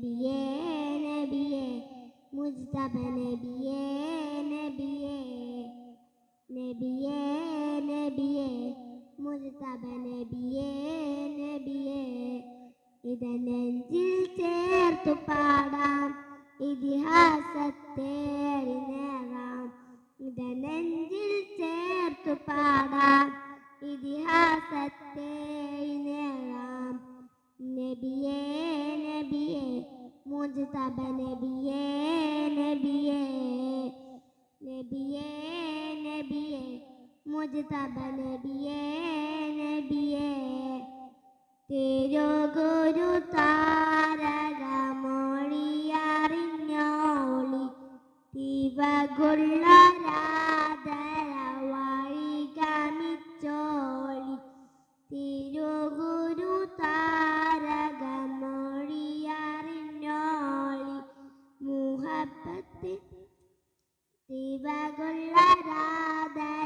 നബിയേ നബിയേ മുജ്തബ നബിയേ നബിയേ നബിയേ നബിയേ മുജ്തബ നബിയേ നബിയേ ഇതനെഞ്ചിൽ ചേർത്തു പാടാം ഇതിഹാസത്തെ നേറാം ഇതനെഞ്ചിൽ ചേർത്തു പാടാം ഇതിഹാസത്തെ നേറാം നബിയേ നബിയേ മുജ്തബ നബിയേ നബിയേ നബിയേ നബിയേ മുജ്തബ നബിയേ നബിയേ തിരുഗുരു താരകമൊഴിയറിഞ്ഞോളി ദിവകുള്ളരാധര വഴിഗമിച്ചോളി തിരുഗുരു താരകമൊഴിയറിഞ്ഞോളി മുഹബത്ത് ദിവകുള്ളരാധര